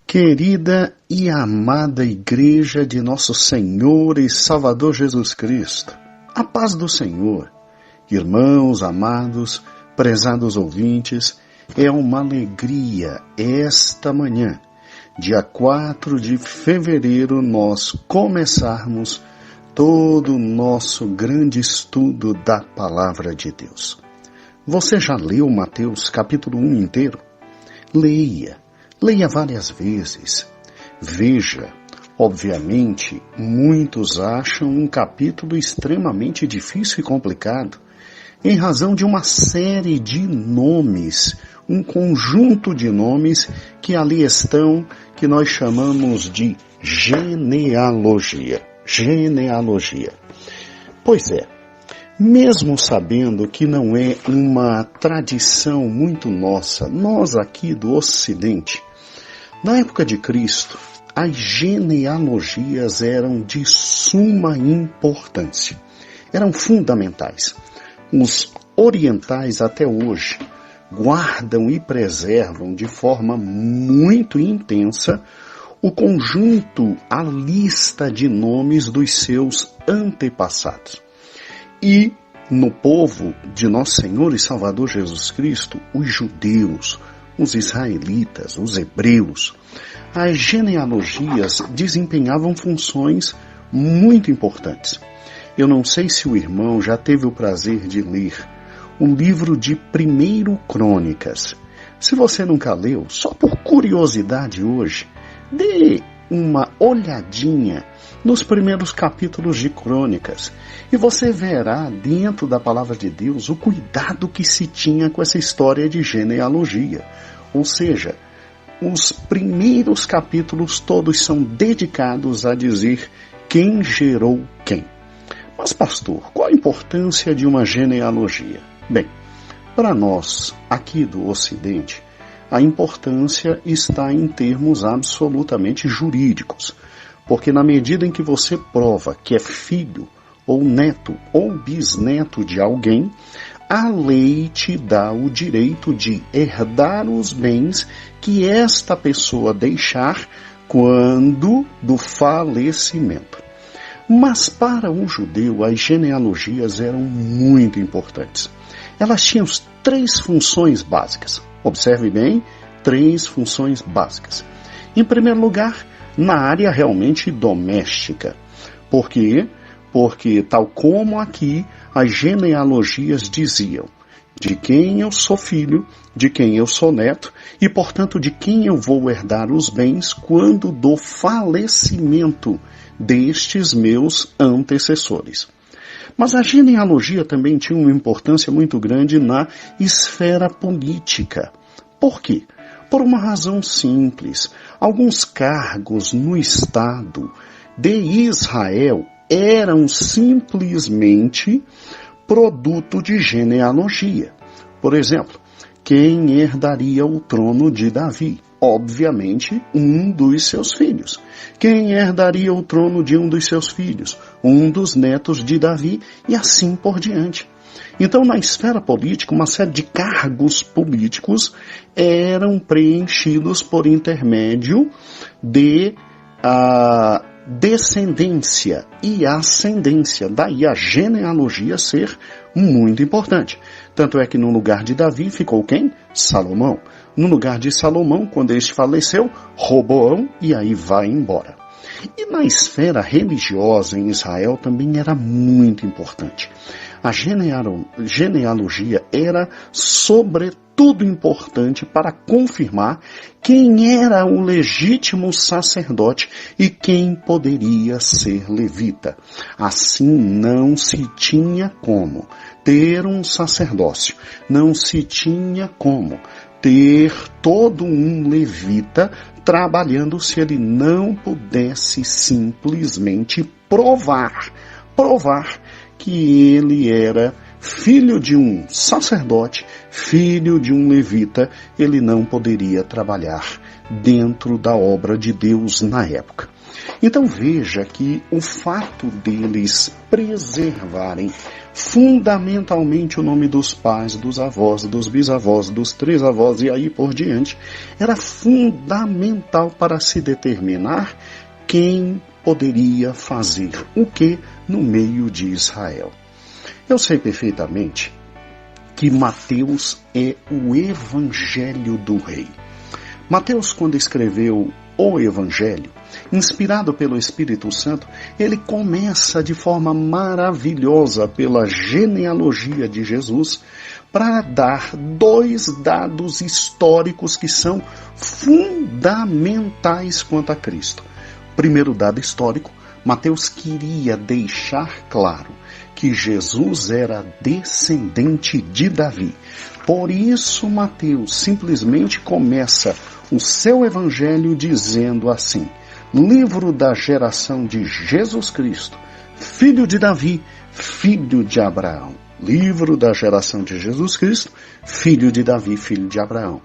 Querida e amada Igreja de Nosso Senhor e Salvador Jesus Cristo, a paz do Senhor, irmãos amados, prezados ouvintes, é uma alegria esta manhã, dia 4 de fevereiro, nós começarmos todo o nosso grande estudo da Palavra de Deus. Você já leu Mateus capítulo 1 inteiro? Leia várias vezes. Veja, obviamente, muitos acham um capítulo extremamente difícil e complicado, em razão de uma série de nomes, um conjunto de nomes que ali estão, que nós chamamos de genealogia. Pois é, mesmo sabendo que não é uma tradição muito nossa, nós aqui do Ocidente, na época de Cristo, as genealogias eram de suma importância, eram fundamentais. Os orientais até hoje guardam e preservam de forma muito intensa o conjunto, a lista de nomes dos seus antepassados. E no povo de Nosso Senhor e Salvador Jesus Cristo, os judeus, os israelitas, os hebreus, as genealogias desempenhavam funções muito importantes. Eu não sei se o irmão já teve o prazer de ler o livro de 1 Crônicas. Se você nunca leu, só por curiosidade hoje, dê uma olhadinha nos primeiros capítulos de Crônicas e você verá dentro da Palavra de Deus o cuidado que se tinha com essa história de genealogia. Ou seja, os primeiros capítulos todos são dedicados a dizer quem gerou quem. Mas, pastor, qual a importância de uma genealogia? Bem, para nós, aqui do Ocidente, a importância está em termos absolutamente jurídicos, porque na medida em que você prova que é filho, ou neto, ou bisneto de alguém, a lei te dá o direito de herdar os bens que esta pessoa deixar quando do falecimento. Mas para um judeu, as genealogias eram muito importantes. Elas tinham 3 funções básicas. Observe bem, 3 funções básicas. Em primeiro lugar, na área realmente doméstica. Por quê? Porque, tal como aqui, as genealogias diziam de quem eu sou filho, de quem eu sou neto, e, portanto, de quem eu vou herdar os bens quando do falecimento destes meus antecessores. Mas a genealogia também tinha uma importância muito grande na esfera política. Por quê? Por uma razão simples. Alguns cargos no Estado de Israel eram simplesmente produto de genealogia. Por exemplo, quem herdaria o trono de Davi? Obviamente, um dos seus filhos. Quem herdaria o trono de um dos seus filhos? Um dos netos de Davi, e assim por diante. Então, na esfera política, uma série de cargos políticos eram preenchidos por intermédio de descendência e ascendência. Daí a genealogia ser muito importante. Tanto é que no lugar de Davi ficou quem? Salomão. No lugar de Salomão, quando este faleceu, Roboão, e aí vai embora. E na esfera religiosa em Israel também era muito importante. A genealogia era sobretudo importante para confirmar quem era o legítimo sacerdote e quem poderia ser levita. Assim não se tinha como ter um sacerdócio, não se tinha como ter todo um levita trabalhando se ele não pudesse simplesmente provar que ele era filho de um sacerdote, filho de um levita, ele não poderia trabalhar dentro da obra de Deus na época. Então veja que o fato deles preservarem fundamentalmente o nome dos pais, dos avós, dos bisavós, dos trisavós e aí por diante, era fundamental para se determinar quem poderia fazer o que no meio de Israel. Eu sei perfeitamente que Mateus é o Evangelho do Rei. Mateus, quando escreveu o Evangelho, inspirado pelo Espírito Santo, ele começa de forma maravilhosa pela genealogia de Jesus para dar 2 dados históricos que são fundamentais quanto a Cristo. Primeiro dado histórico, Mateus queria deixar claro que Jesus era descendente de Davi. Por isso, Mateus simplesmente começa o seu evangelho dizendo assim: livro da geração de Jesus Cristo, filho de Davi, filho de Abraão. Livro da geração de Jesus Cristo, filho de Davi, filho de Abraão.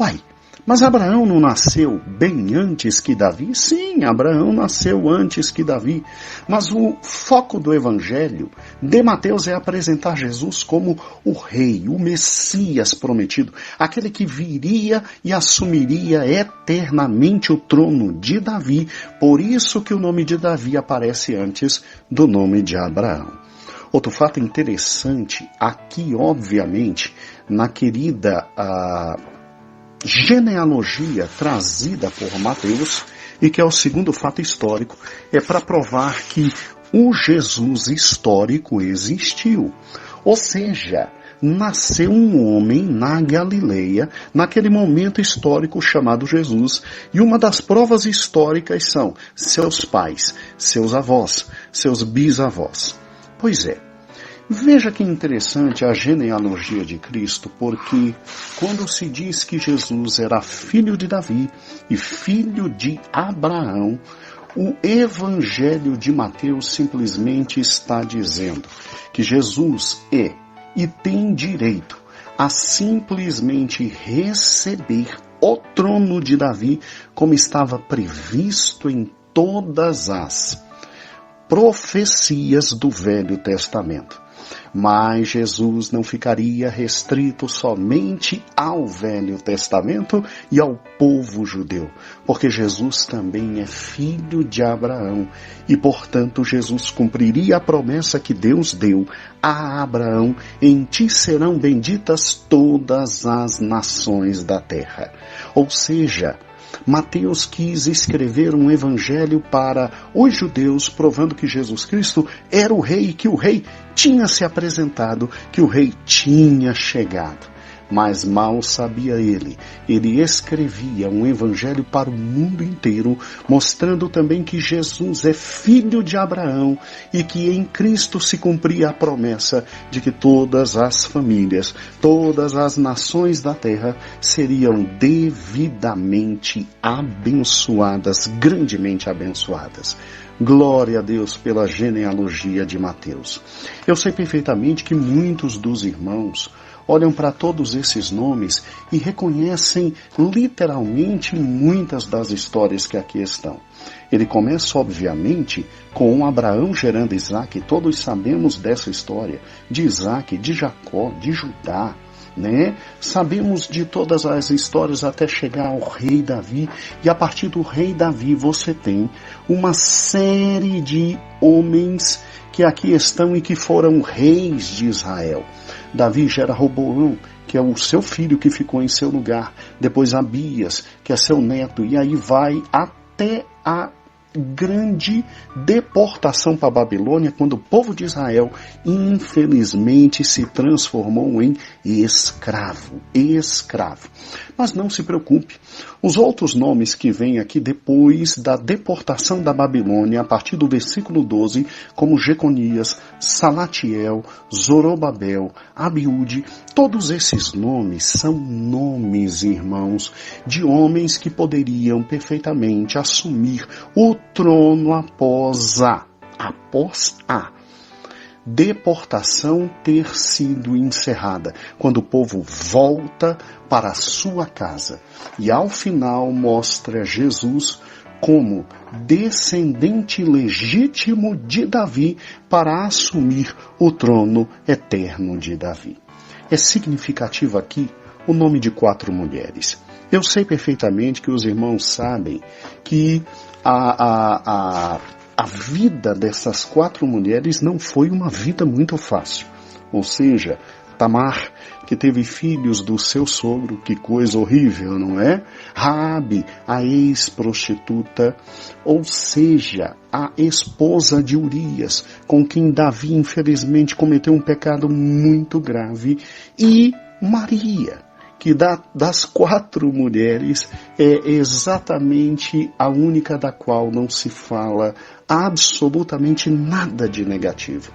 Uai, mas Abraão não nasceu bem antes que Davi? Sim, Abraão nasceu antes que Davi. Mas o foco do Evangelho de Mateus é apresentar Jesus como o Rei, o Messias prometido, aquele que viria e assumiria eternamente o trono de Davi. Por isso que o nome de Davi aparece antes do nome de Abraão. Outro fato interessante aqui, obviamente, na querida genealogia trazida por Mateus, e que é o segundo fato histórico, é para provar que o Jesus histórico existiu. Ou seja, nasceu um homem na Galileia, naquele momento histórico chamado Jesus, e uma das provas históricas são seus pais, seus avós, seus bisavós. Pois é. Veja que interessante a genealogia de Cristo, porque quando se diz que Jesus era filho de Davi e filho de Abraão, o Evangelho de Mateus simplesmente está dizendo que Jesus é e tem direito a simplesmente receber o trono de Davi, como estava previsto em todas as profecias do Velho Testamento. Mas Jesus não ficaria restrito somente ao Velho Testamento e ao povo judeu, porque Jesus também é filho de Abraão e, portanto, Jesus cumpriria a promessa que Deus deu a Abraão: em ti serão benditas todas as nações da terra. Ou seja, Mateus quis escrever um evangelho para os judeus, provando que Jesus Cristo era o rei, que o rei tinha se apresentado, que o rei tinha chegado. Mas mal sabia ele escrevia um evangelho para o mundo inteiro, mostrando também que Jesus é filho de Abraão e que em Cristo se cumpria a promessa de que todas as famílias, todas as nações da terra seriam devidamente abençoadas, grandemente abençoadas. Glória a Deus pela genealogia de Mateus. Eu sei perfeitamente que muitos dos irmãos olham para todos esses nomes e reconhecem literalmente muitas das histórias que aqui estão. Ele começa, obviamente, com Abraão gerando Isaac. Todos sabemos dessa história, de Isaac, de Jacó, de Judá, né? Sabemos de todas as histórias até chegar ao rei Davi, e a partir do rei Davi você tem uma série de homens que aqui estão e que foram reis de Israel. Davi gera Roboão, que é o seu filho que ficou em seu lugar. Depois Abias, que é seu neto. E aí vai até a grande deportação para a Babilônia, quando o povo de Israel, infelizmente, se transformou em escravo. Mas não se preocupe, os outros nomes que vêm aqui depois da deportação da Babilônia, a partir do versículo 12, como Jeconias, Salatiel, Zorobabel, Abiúde, todos esses nomes são nomes, irmãos, de homens que poderiam perfeitamente assumir o trono após a deportação ter sido encerrada, quando o povo volta para a sua casa. E ao final mostra Jesus como descendente legítimo de Davi para assumir o trono eterno de Davi. É significativo aqui o nome de 4 mulheres. Eu sei perfeitamente que os irmãos sabem que a vida dessas 4 mulheres não foi uma vida muito fácil. Ou seja, Tamar, que teve filhos do seu sogro, que coisa horrível, não é? Raabe, a ex-prostituta, ou seja, a esposa de Urias, com quem Davi infelizmente cometeu um pecado muito grave, e Maria, que das 4 mulheres é exatamente a única da qual não se fala absolutamente nada de negativo.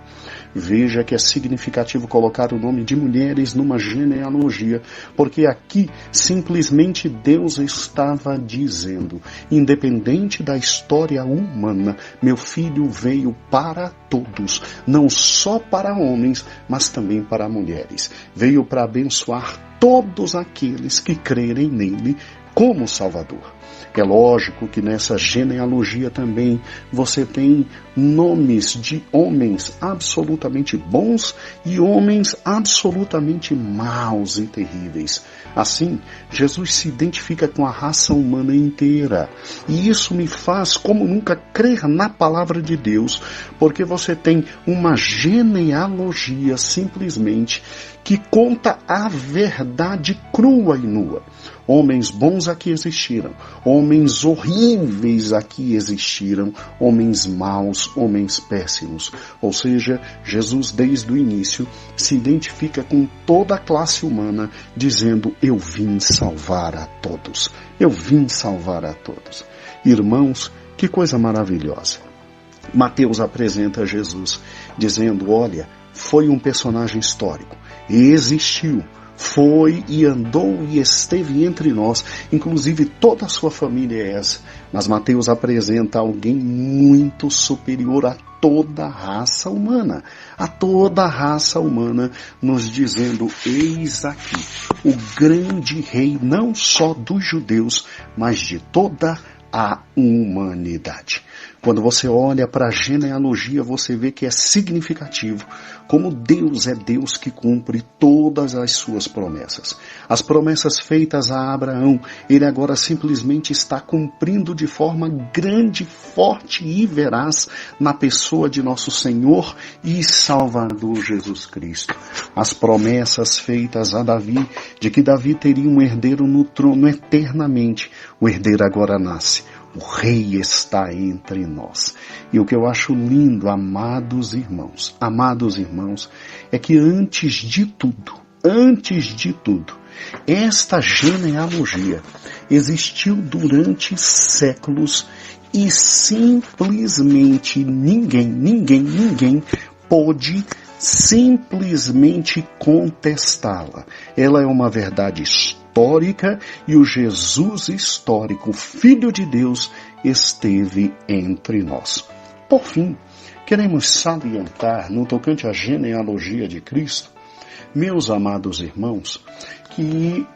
Veja que é significativo colocar o nome de mulheres numa genealogia, porque aqui simplesmente Deus estava dizendo, independente da história humana, meu filho veio para todos, não só para homens, mas também para mulheres. Veio para abençoar todos aqueles que crerem nele como Salvador. É lógico que nessa genealogia também você tem nomes de homens absolutamente bons e homens absolutamente maus e terríveis. Assim, Jesus se identifica com a raça humana inteira. E isso me faz, como nunca, crer na palavra de Deus, porque você tem uma genealogia simplesmente que conta a verdade crua e nua. Homens bons aqui existiram, homens horríveis aqui existiram, homens maus, homens péssimos. Ou seja, Jesus desde o início se identifica com toda a classe humana, dizendo, eu vim salvar a todos, eu vim salvar a todos. Irmãos, que coisa maravilhosa. Mateus apresenta Jesus, dizendo, olha, foi um personagem histórico, existiu, foi e andou e esteve entre nós, inclusive toda a sua família é essa. Mas Mateus apresenta alguém muito superior a toda a raça humana, nos dizendo, eis aqui o grande rei, não só dos judeus, mas de toda a humanidade. Quando você olha para a genealogia, você vê que é significativo como Deus é Deus que cumpre todas as suas promessas. As promessas feitas a Abraão, ele agora simplesmente está cumprindo de forma grande, forte e veraz na pessoa de nosso Senhor e Salvador Jesus Cristo. As promessas feitas a Davi, de que Davi teria um herdeiro no trono eternamente, o herdeiro agora nasce. O rei está entre nós. E o que eu acho lindo, amados irmãos, é que antes de tudo, esta genealogia existiu durante séculos e simplesmente ninguém pôde simplesmente contestá-la. Ela é uma verdade histórica e o Jesus histórico, Filho de Deus, esteve entre nós. Por fim, queremos salientar, no tocante à genealogia de Cristo, meus amados irmãos, que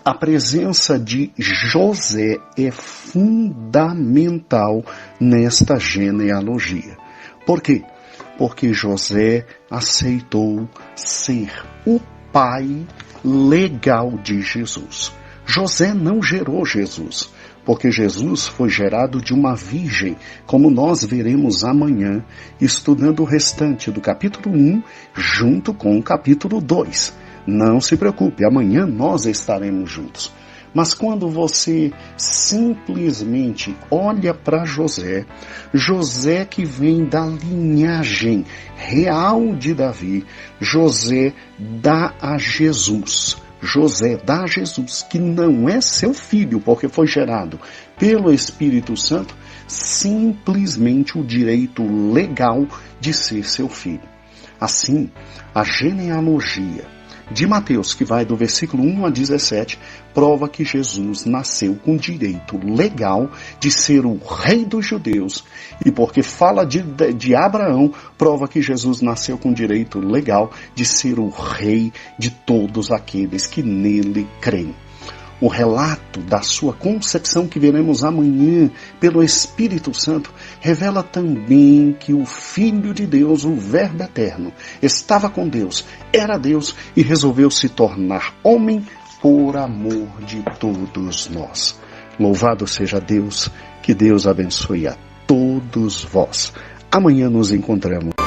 a presença de José é fundamental nesta genealogia. Por quê? Porque José aceitou ser o pai legal de Jesus. José não gerou Jesus, porque Jesus foi gerado de uma virgem, como nós veremos amanhã, estudando o restante do capítulo 1, junto com o capítulo 2. Não se preocupe, amanhã nós estaremos juntos. Mas quando você simplesmente olha para José, José que vem da linhagem real de Davi, José dá a Jesus, que não é seu filho, porque foi gerado pelo Espírito Santo, simplesmente o direito legal de ser seu filho. Assim, a genealogia de Mateus, que vai do versículo 1 a 17, prova que Jesus nasceu com direito legal de ser o rei dos judeus. E porque fala de Abraão, prova que Jesus nasceu com direito legal de ser o rei de todos aqueles que nele creem. o relato da sua concepção que veremos amanhã pelo Espírito Santo, revela também que o Filho de Deus, o Verbo eterno, estava com Deus, era Deus e resolveu se tornar homem por amor de todos nós. Louvado seja Deus, que Deus abençoe a todos vós. Amanhã nos encontramos.